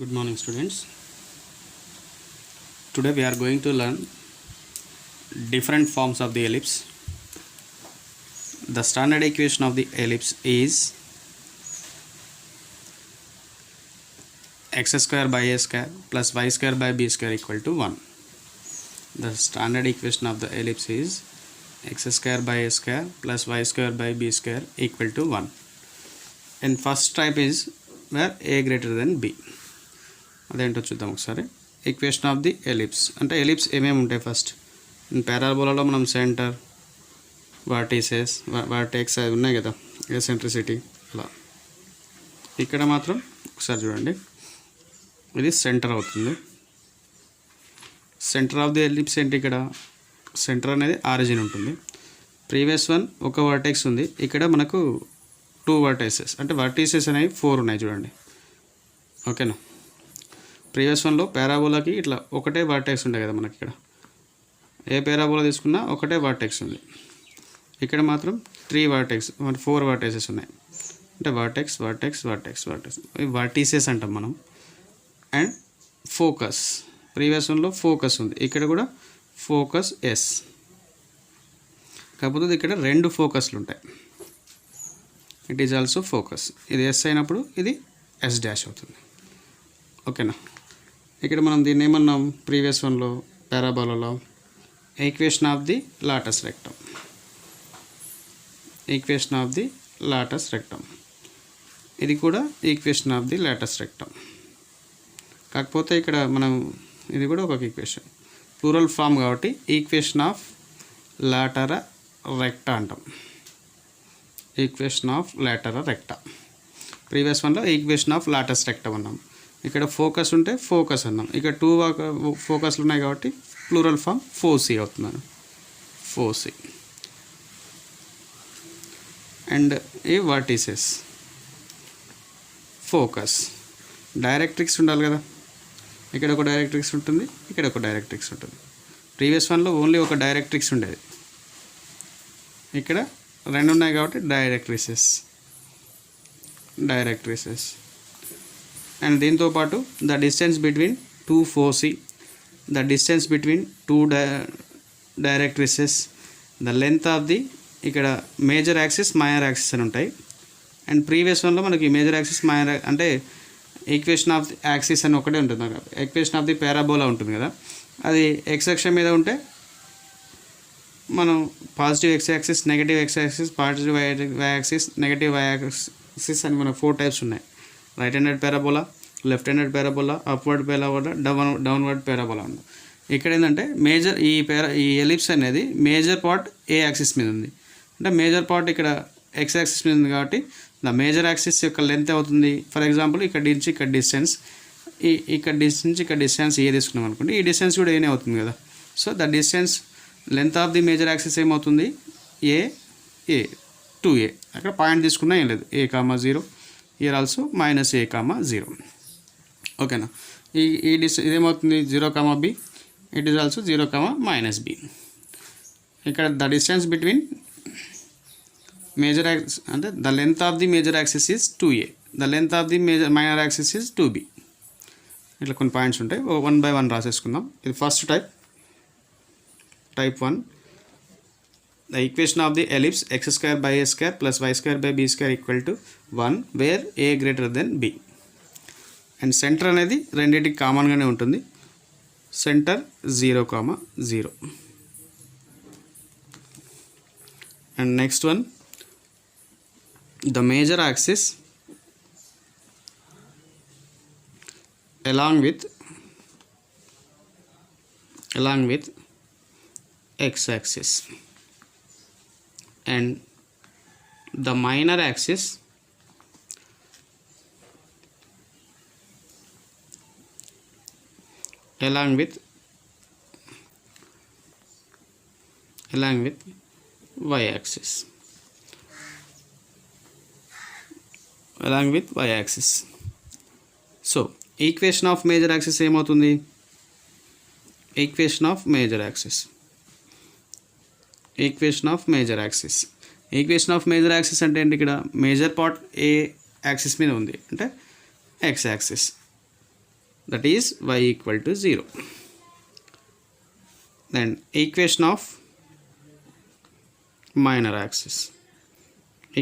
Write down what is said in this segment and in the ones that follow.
Good morning, students. Today we are going to learn different forms of the ellipse. The standard equation of the ellipse is x square by a square plus y square by b square equal to 1. The standard equation of the ellipse is x square by a square plus y square by b square equal to 1. And first type is where a greater than b. అదేంటో చూద్దాం ఒకసారి. Equation of the ellipse అంటే ellipse ఏమేమి ఉంటాయి first. పారాబోలాలో మనం centre, vertices, vertex అవి ఉన్నాయి కదా, ఎసెంట్రిసిటీ అలా. ఇక్కడ మాత్రం ఒకసారి చూడండి, ఇది సెంటర్ అవుతుంది. సెంటర్ ఆఫ్ ది ఎలిప్స్ ఏంటి, ఇక్కడ సెంటర్ అనేది ఆరిజిన్ ఉంటుంది. ప్రీవియస్ వన్ ఒక వర్టెక్స్ ఉంది, ఇక్కడ మనకు 2 వర్టైసెస్ అంటే వర్టిసెస్ అనేవి 4 ఉన్నాయి చూడండి. ఓకేనా. ప్రీవియస్ వన్లో పారాబోలాకి ఇట్లా ఒకటే వర్టెక్స్ ఉండే కదా మనకి. ఇక్కడ ఏ పారాబోలా తీసుకున్నా ఒకటే వర్టెక్స్ ఉంది. ఇక్కడ మాత్రం 3 వర్టెక్స్ 4 వర్టెక్సెస్ ఉన్నాయి. అంటే vertex vertex vertex vertex vertices అంటాం మనం. అండ్ ఫోకస్, ప్రీవియస్ వన్లో ఫోకస్ ఉంది, ఇక్కడ కూడా ఫోకస్ ఎస్. కాకపోతే ఇక్కడ 2 ఫోకస్లు ఉంటాయి. It is also focus. ఇది ఎస్ అయినప్పుడు ఇది ఎస్ డాష్ అవుతుంది. ఓకేనా. ఇక్కడ మనం దీన్ని ఏమన్నాం ప్రీవియస్ వన్లో పారాబోలాలో, equation of the latus rectum. Equation of the latus rectum, ఇది కూడా equation of the latus rectum. కాకపోతే ఇక్కడ మనం ఇది కూడా ఒక ఈక్వేషన్, ప్లూరల్ ఫామ్ కాబట్టి ఈక్వేషన్ ఆఫ్ లాటర రెక్టా అంటాం. Equation of latera recta. Previous వన్లో ఈక్వేషన్ ఆఫ్ లాటస్ రెక్టమ్ అన్నాం. ఇక్కడ ఫోకస్ ఉంటే ఫోకస్ అన్నాం. ఇక్కడ 2 ఫోకస్లు ఉన్నాయి కాబట్టి ప్లూరల్ ఫామ్ 4C అవుతున్నాను. 4C. అండ్ ఈ వర్టిసెస్, ఫోకస్, డైరెక్ట్రిక్స్ ఉండాలి కదా. ఇక్కడ ఒక డైరెక్ట్రిక్స్ ఉంటుంది, ఇక్కడ ఒక డైరెక్ట్రిక్స్ ఉంటుంది. ప్రీవియస్ వన్లో ఓన్లీ ఒక డైరెక్ట్రిక్స్ ఉండేది, ఇక్కడ 2 ఉన్నాయి కాబట్టి డైరెక్ట్రిసెస్. అండ్ దీంతో పాటు the distance between 2 4C, the distance between 2 directrices, the length of the, ఇక్కడ మేజర్ యాక్సిస్ మైనర్ యాక్సిస్ అని ఉంటాయి. అండ్ ప్రీవియస్ వన్లో మనకి మేజర్ యాక్సిస్ మైనర్ అంటే ఈక్వేషన్ ఆఫ్ ది యాక్సిస్ అని ఒకటే ఉంటుంది. ఈక్వేషన్ ఆఫ్ ది పారాబోలా ఉంటుంది కదా, అది ఎక్స్ అక్షం మీద ఉంటే మనం positive X axis, negative X axis, positive Y axis, negative Y axis అని మనకు 4 టైప్స్ ఉన్నాయి. Right handed parabola, left handed parabola, upward parabola, downward parabola ఉంది. ఇక్కడ ఏంటంటే మేజర్ ఈ ఎలిప్స్ అనేది మేజర్ పార్ట్ ఏ యాక్సిస్ మీద ఉంది. అంటే మేజర్ పార్ట్ ఇక్కడ ఎక్స్ యాక్సిస్ మీద ఉంది కాబట్టి ద మేజర్ యాక్సిస్ యొక్క లెంత్ అవుతుంది. ఫర్ ఎగ్జాంపుల్ ఇక్కడ నుంచి ఇక్కడ డిస్టెన్స్, ఇక్కడ నుంచి ఇక్కడ డిస్టెన్స్ ఏ తీసుకున్నాం అనుకోండి, ఈ డిస్టెన్స్ కూడా ఏనే అవుతుంది కదా. So the distance length of the major axis ఏమవుతుంది, ఏ 2A. అక్కడ పాయింట్ తీసుకున్నా ఏం లేదు, A,0. Here also -A,0. ఓకేనా. ఇదేమవుతుంది 0,B, it is also 0,-B. ఇక్కడ the distance between major axis అంటే the length of the major axis is 2A, the length of the minor axis is 2B. ఇట్లా కొన్ని పాయింట్స్ ఉంటాయి, 1 by 1 రాసేసుకుందాం. ఇది first type 1. The equation of the ellipse x square by a square plus y square by b square equal to 1 where a greater than b. And centre అనేది రెండింటికి కామన్గానే ఉంటుంది. Centre 0,0. And next one, the major axis along with x axis and the minor axis along with y axis. So equation of major axis ఏమవుతుంది, equation of major axis equation of major axis అంటే ఏంటి, ఇక్కడ major part A axis మీద ఉంది అంటే X axis. that is y equal to 0. Then equation of minor axis.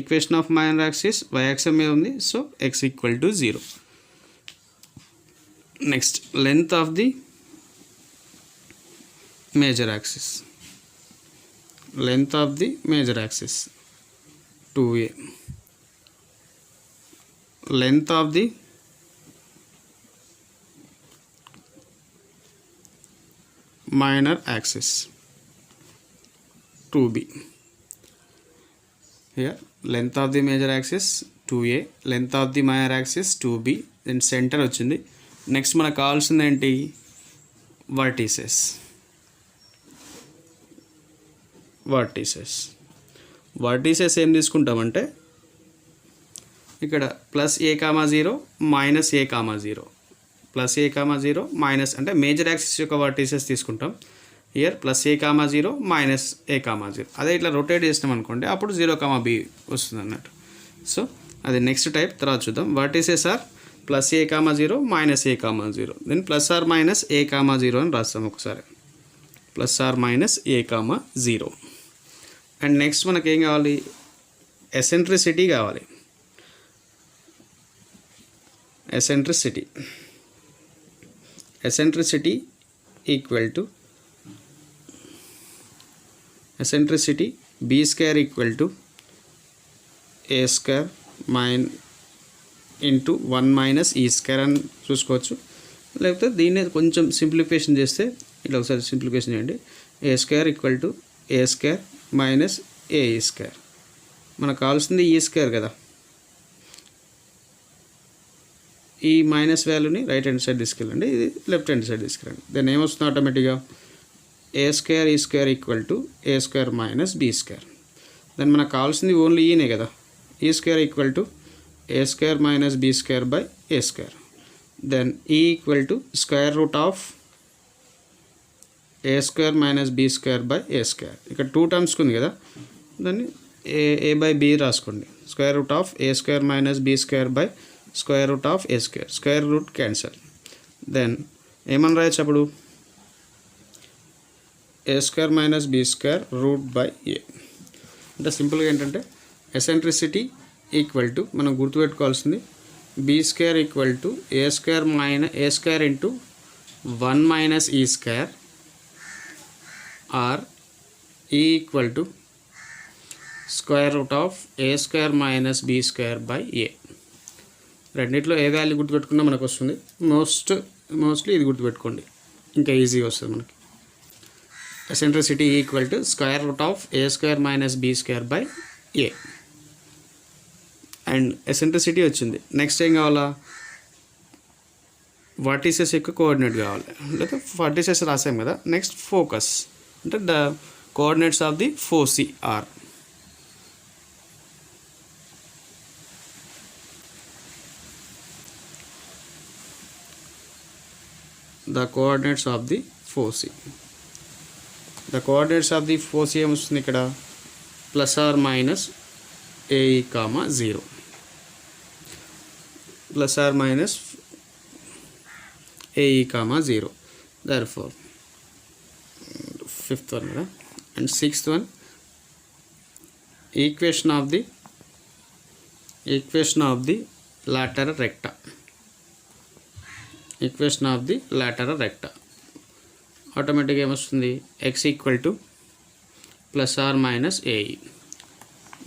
Equation of minor axis y axis మీద ఉంది, so x equal to 0. Next, length of the major axis. Length of the major axis 2a. Length of the minor axis 2b. Here length of the major axis 2a, length of the minor axis 2b, then center వచ్చింది. Next మనకు కావాల్సింది ఏంటి? Vertices. Vertices ఏం తీసుకుంటామంటే ఇక్కడ plus a, 0 minus a, 0, plus a, 0 minus అంటే major axis యొక్క vertices తీసుకుంటాం. Here plus a, 0 minus a, 0. అదే ఇట్లా రొటేట్ చేసినాం అనుకోండి, అప్పుడు 0, b వస్తుంది అన్నట్టు. సో అది నెక్స్ట్ టైప్, తర్వాత చూద్దాం. Vertices are plus a, 0 minus a, 0. Then plus or minus a, 0 అని రాస్తాం ఒకసారి. Plus or minus a, 0. And next మనకి ఏం కావాలి? ఎసెంట్రిసిటీ కావాలి. Eccentricity equal to eccentricity b square equal to a square into 1 minus ఈ స్క్వేర్ అని చూసుకోవచ్చు. లేకపోతే దీన్ని కొంచెం సింప్లిఫికేషన్ చేస్తే ఇట్లా ఒకసారి సింప్లిఫికేషన్ చేయండి. a square equal to a square minus a square. మనకు కావాల్సింది ఈ స్క్వేర్ కదా, ఈ మైనస్ వాల్యూని రైట్ హ్యాండ్ సైడ్ తీసుకెళ్ళండి, ఇది లెఫ్ట్ హ్యాండ్ సైడ్ తీసుకెళ్ళండి. దాన్ని ఏమొస్తుంది ఆటోమేటిక్గా? A square E square equal to A square minus be square. దాన్ని మనకు కావాల్సింది ఓన్లీ ఈనే కదా, E square equal to A square minus be square by A square. Then E equal to square root of A square minus be square by A square. ఇక్కడ 2 టర్మ్స్కి ఉంది కదా, దాన్ని ఏ బై బీ రాసుకోండి. Square root of A square minus be square by square root of A square. Square root cancel. Then ఏమని రాయొచ్చు అప్పుడు? A square minus be square root by A. అంటే సింపుల్గా ఏంటంటే ఎసెంట్రిసిటీ ఈక్వల్ టు మనం గుర్తుపెట్టుకోవాల్సింది B square equal to A square into 1 minus ఈ square or E equal to square root of A square minus be square by A. రెండిట్లో ఏ value గుర్తుపెట్టుకున్నా మనకు వస్తుంది. మోస్ట్లీ ఇది గుర్తుపెట్టుకోండి, ఇంకా ఈజీగా వస్తుంది మనకి. Eccentricity equal to square root of A square minus be square by a. And eccentricity వచ్చింది. నెక్స్ట్ ఏం కావాలా? వర్టిసెస్ యొక్క కోఆర్డినేట్ కావాలి, లేదా వర్టిసెస్ రాసాం కదా. నెక్స్ట్ ఫోకస్ అంటే the coordinates of the foci are. the coordinates of the foci. The coordinates of the foci ఏమొస్తుంది ఇక్కడ? Plus or minus a, 0, plus or minus a, 0. therefore 5th one కదా. and 6th one, equation of the lateral recta. Equation of the lateral recta. ఆటోమేటిక్గా ఏమొస్తుంది? X equal to plus or minus AE.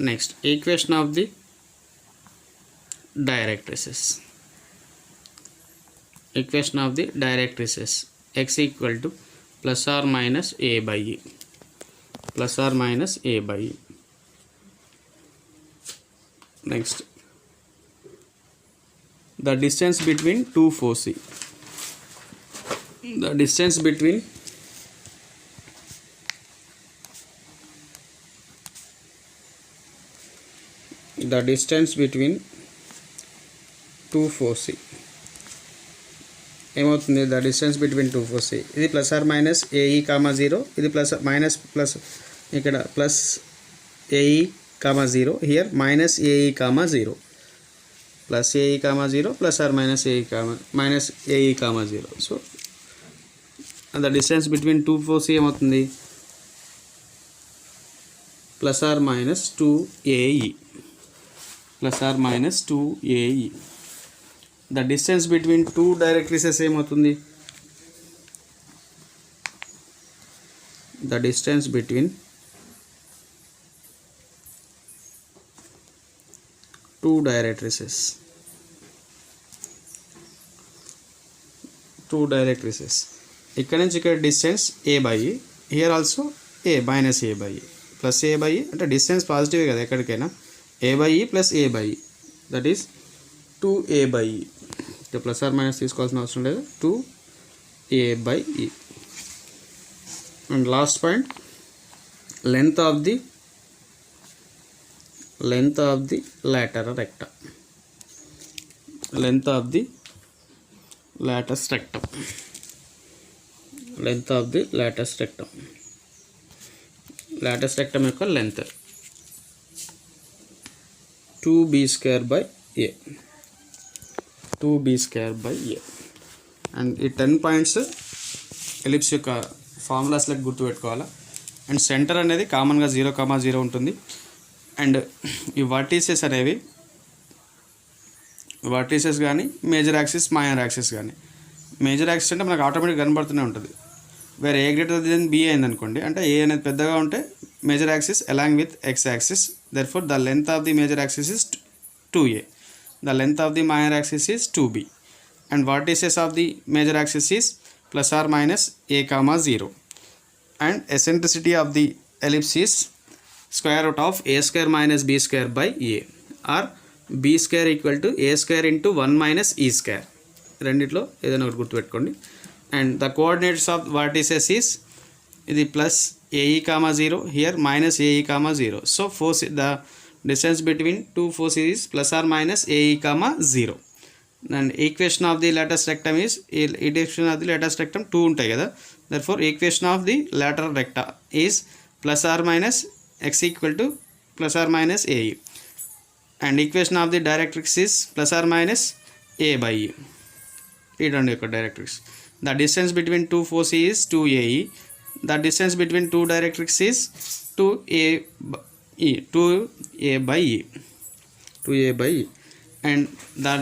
Next equation of the directrices. Equation of the directrices X equal to plus or minus A by E. Plus or minus A by E. Next the distance between two foci. The distance between two foci ఏమవుతుంది? The distance between two foci. ఇది plus or minus AE, 0. ఇది plus minus plus ఇక్కడ plus AE, 0. Here minus AE, 0. plus AE comma 0 plus or minus AE comma minus AE comma 0. So the distance between two foci ఏమవుతుంది plus or minus 2AE plus or minus 2AE. The distance between two directrices ఏమవుతుంది the distance between two directrices ఇక్కడ నుంచి ఇక్కడ distance a by e, here also a minus a by e plus a by e అంటే distance పాజిటివే కదా ఎక్కడికైనా a by e plus a by e that is 2a by e. Plus or minus తీసుకోవాల్సిన అవసరం లేదు 2a by e. And last point length of the lateral rectum. Length of the lattice rectum. Length of the lattice rectum. Lattice rectum యొక్క length 2b square by a. 2b square by a. And ఈ 10 points ellipse యొక్క ఫార్ములాస్లకు గుర్తుపెట్టుకోవాలా. And centre అనేది కామన్గా 0,0 ఉంటుంది. And ఈ vertices అనేవి vertices కానీ major axis minor axis కానీ మేజర్ యాక్సిస్ అంటే మనకు ఆటోమేటిక్ కనబడుతూనే ఉంటుంది. వేరే ఏ గ్రేటర్ దెన్ బి అయింది అనుకోండి అంటే ఏ అనేది పెద్దగా ఉంటే major axis along with x axis therefore the length of the major axis is 2a, the length of the minor axis is 2b and vertices of the major axis is plus or minus a, 0 and eccentricity of the ellipse is square root of a square minus b square by a or b square equal to a square into 1 minus e square. రెండిట్లో ఏదైనా ఒకటి గుర్తుపెట్టుకోండి. And the coordinates of vertices is ఇది plus AE comma 0 here minus AE comma 0. So foci the distance between two foci is plus or minus AE comma 0. And equation of the latus rectum is equation of the latus rectum 2 ఉంటాయి కదా. Therefore equation of the lateral recta is plus or minus x equal to plus or minus AE and equation of the directrix is plus or minus a by e. Read on your directrix. The distance between two foci is 2AE. The distance between two directrix is 2a by e and the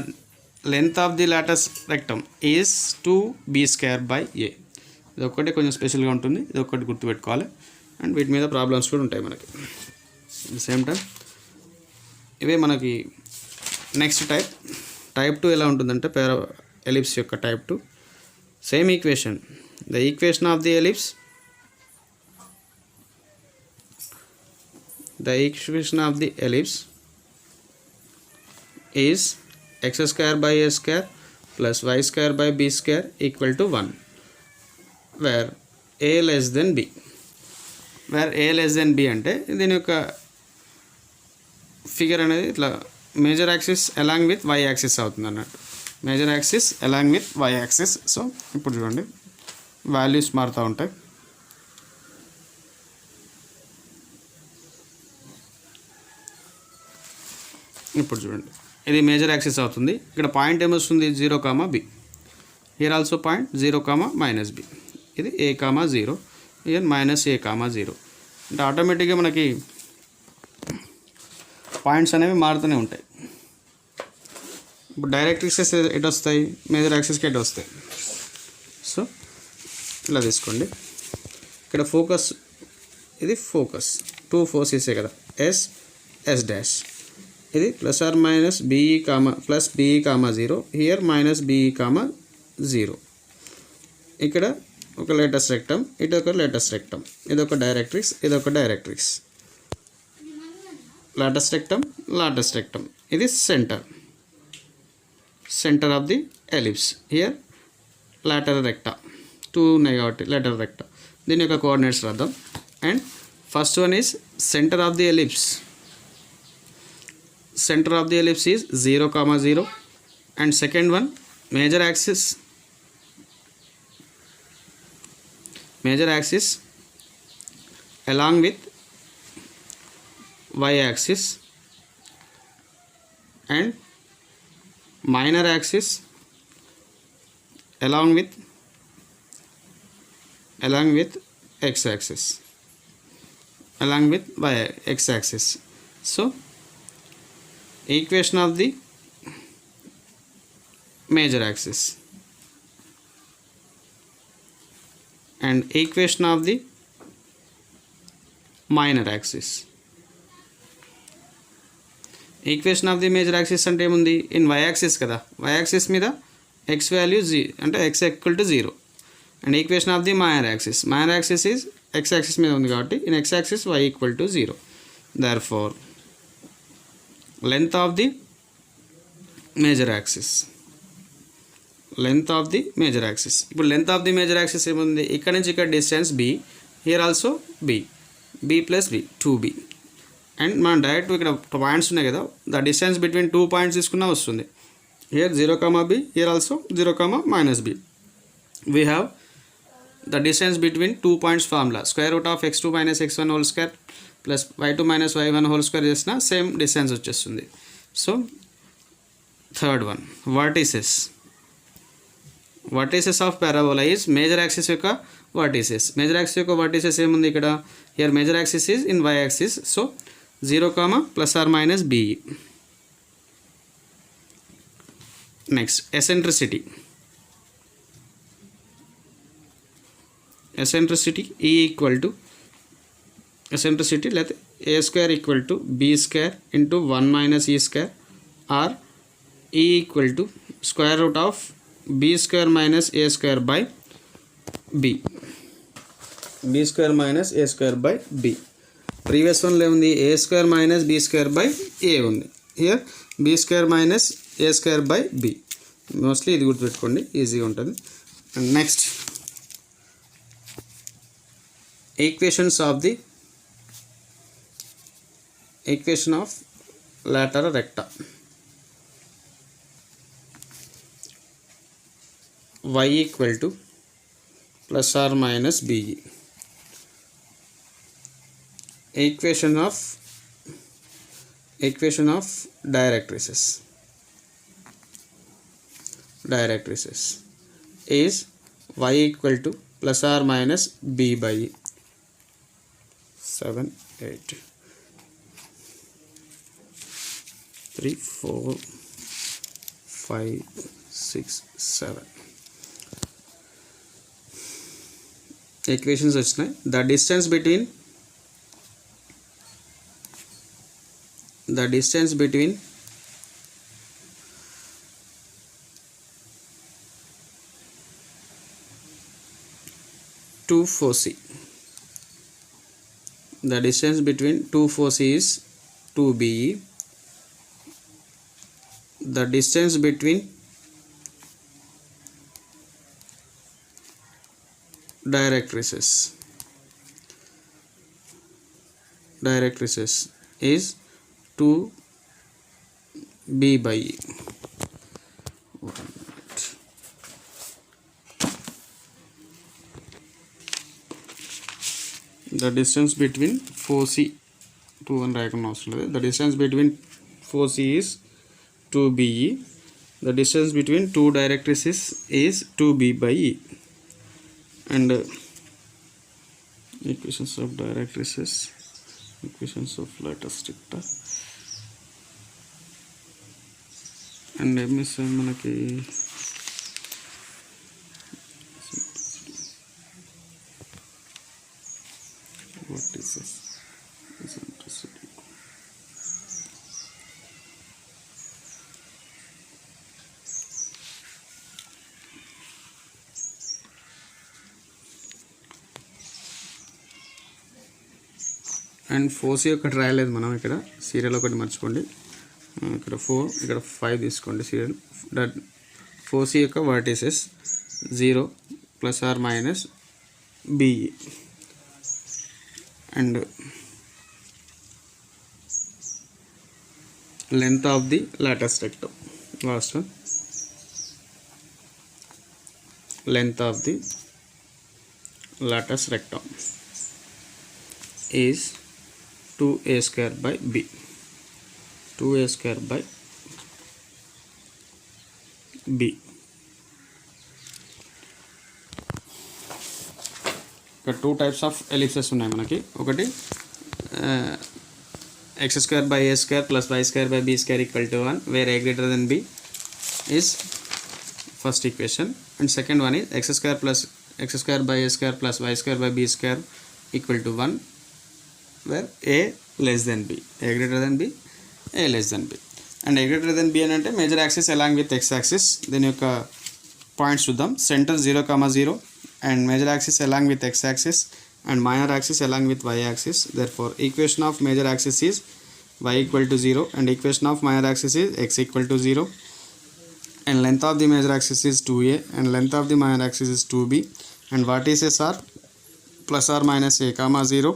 length of the lattice rectum is 2b square by a. ఇది ఒక్కటే కొంచెం స్పెషల్గా ఉంటుంది, ఇది ఒక్కటి గుర్తుపెట్టుకోవాలి. And వీటి మీద ప్రాబ్లమ్స్ కూడా ఉంటాయి మనకి. సేమ్ టైం ఇవే మనకి నెక్స్ట్ టైప్ 2 ఎలా ఉంటుందంటే ఎలిప్స్ యొక్క type 2 same equation. The equation of the ellipse is x square by a square plus y square by b square equal to 1. where a less than b అంటే దీని యొక్క figure అనేది ఇట్లా major axis along with y axis అవుతుంది అన్నట్టు. Major axis along with y axis. So ఇప్పుడు చూడండి values మారుతూ ఉంటాయి. ఇప్పుడు చూడండి ఇది మేజర్ యాక్సిస్ అవుతుంది. ఇక్కడ పాయింట్ ఏమొస్తుంది 0, b. Here also point 0, minus b. ఇది a, 0 హియర్ మైనస్ a, 0. అంటే ఆటోమేటిక్గా మనకి పాయింట్స్ అనేవి మారుతూనే ఉంటాయి. ఇప్పుడు డైరెక్ట్రిక్సెస్ ఎటు వస్తాయి, మేజర్ యాక్సిస్కి ఎటు వస్తాయి. సో ఇలా తీసుకోండి. ఇక్కడ ఫోకస్, ఇది ఫోకస్ 2 ఫోర్సెసే కదా ఎస్ డాష్. ఇది plus or minus b e plus b e 0 here minus b e 0. ఇక్కడ ఒక లేటెస్ట్ రెక్టమ్, ఇటు ఒక లేటెస్ట్ రెక్టమ్, ఇదొక డైరెక్ట్రిక్స్, ఇదొక డైరెక్ట్రిక్స్. లేటెస్ట్ రెక్టమ్ ఇది centre of the ellipse. Here lateral recta 2 ఉన్నాయి కాబట్టి lateral recta. దీని యొక్క కోఆర్డినేట్స్ రాద్దాం. And first one is centre of the ellipse. Center of the ellipse is 0, 0 and second one major axis along with y axis and minor axis along with x axis, along with y x axis. So equation of the major axis and equation of the minor axis. Equation of the major axis అంటే ఏముంది, in y axis కదా, y axis మీద x value అంటే x equal to 0. And equation of the minor axis is x axis మీద ఉంది కాబట్టి in x axis y equal to 0. Therefore length of the major axis, ఇప్పుడు length of the major axis ఏముంది, ఇక్కడ నుంచి ఇక్కడ distance b, here also b plus b 2b. And మనం direct ఇక్కడ పాయింట్స్ ఉన్నాయి కదా, ద డిస్టెన్స్ బిట్వీన్ 2 పాయింట్స్ తీసుకున్నా వస్తుంది. Here 0, b, here also 0, b. We have the distance between 2 points formula square root of x2 minus x1 whole square plus y2 minus y1 whole square చేసిన same distance వచ్చేస్తుంది. So third one, vertices of parabola is major axis యొక్క vertices ఏముంది ఇక్కడ, here major axis is in y axis. So 0, plus or minus b. Next eccentricity E equal to లేకపోతే a square equal to b square into 1 మైనస్ e square, or E equal to square root of b square minus a square by b. Previous వన్లో ఏముంది, a square minus be square by a ఉంది, here b square minus a square by b. Mostly ఇది గుర్తుపెట్టుకోండి, ఈజీగా ఉంటుంది. And next equation of lateral recta. Y equal to plus or minus BE. Equation of directrices is y equal to plus or minus b by e. 7 8 3 4 5 6 7 equations వచ్చినాయి. The distance between two foci. The distance between two foci is 2BE. The distance between directrices is 2B by E. The distance between foci 2 and రాయకుండా అవసరం లేదు. The distance between foci is 2BE. The distance between two directrices is 2B by E. And equations of directrices, equations of lattice recta, and MS మనకి vertices, eccentricity. And ఫోసి ఒకటి రాయలేదు మనం, ఇక్కడ serial ఒకటి మర్చిపోండి, ఇక్కడ 4 ఇక్కడ 5 తీసుకోండి సీరియల్. దట్ ఫోసి యొక్క vertices 0 plus or minus b e. And length of the lattice rectum, last one, length of the lattice rectum is 2a square by b, 2a square by b. ఇక్కడ two types of ఎలిప్సెస్ ఉన్నాయి మనకి. ఒకటి x square by a square plus y square by b square equal to 1 where a greater than b is first equation, and second one is x square by a square plus y square by b square equal to 1 where a less than b, a greater than b, a less than b. And a greater than b అని అంటే major axis along with x axis. దీని యొక్క points చూద్దాం. Centre 0,0 and major axis along with x axis and minor axis along with y axis. Therefore equation of major axis is y equal to 0 and equation of minor axis is x equal to 0, and length of the major axis is 2a and length of the minor axis is 2b, and vertices are plus or minus a comma 0,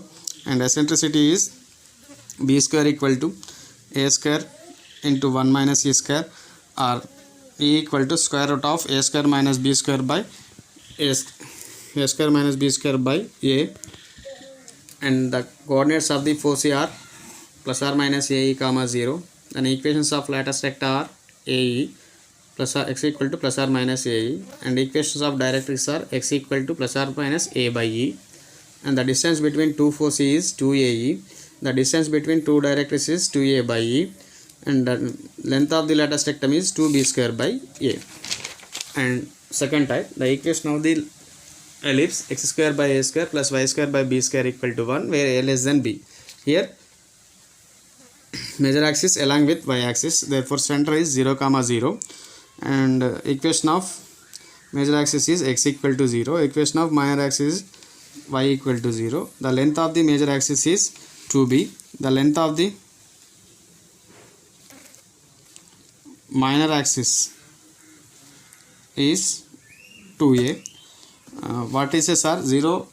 and eccentricity is b square equal to a square into 1 minus e square, or e equal to square root of a square minus b square by a square minus b square by a, and the coordinates of the foci are plus or minus ae comma 0, and equations of lattice vector are ae plus or x equal to plus or minus ae, and equations of directrix are x equal to plus or minus a by e, and the distance between two foci is 2ae, the distance between two directrices is 2a by e, and the length of the lattice rectum is 2b square by a. And second type, the equation of the ellipse x square by a square plus y square by b square equal to 1 where a less than b. Here major axis along with y axis, therefore center is 0,0, and equation of major axis is x equal to 0, equation of minor axis is y equal to 0, the length of the major axis is 2b, the length of the minor axis is 2a, vertices are 0,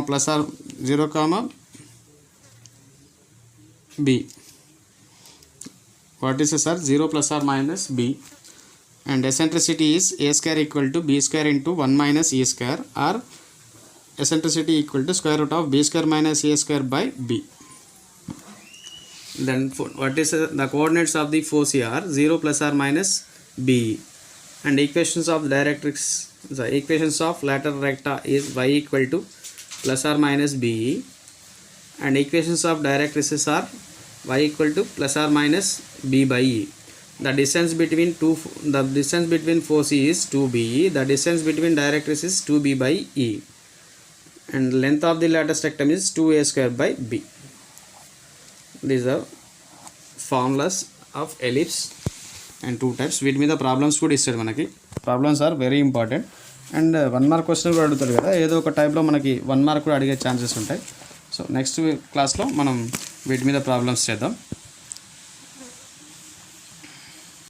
plus or 0, b, vertices are 0 plus or minus b, and eccentricity is a square equal to b square into 1 minus e square, or eccentricity equal to square root of b square minus a square by b. Then what is the coordinates of the foci are 0 plus or minus b, and equations of directrix, the equations of lateral recta is y equal to plus or minus b, and equations of directrices are y equal to plus or minus b by e. The distance between foci is 2b, the distance between directrices is 2b by e, and length of the lattice rectum is 2a square by b. These are formulas of ellipse and two types. వీటి మీద problems కూడా ఇస్తాడు మనకి. Problems are very important, and 1 mark question కూడా అడుగుతాడు కదా, ఏదో ఒక టైప్లో మనకి 1 మార్క్ కూడా అడిగే ఛాన్సెస్ ఉంటాయి. సో నెక్స్ట్ క్లాస్లో మనం వీటి మీద ప్రాబ్లమ్స్ చేద్దాం.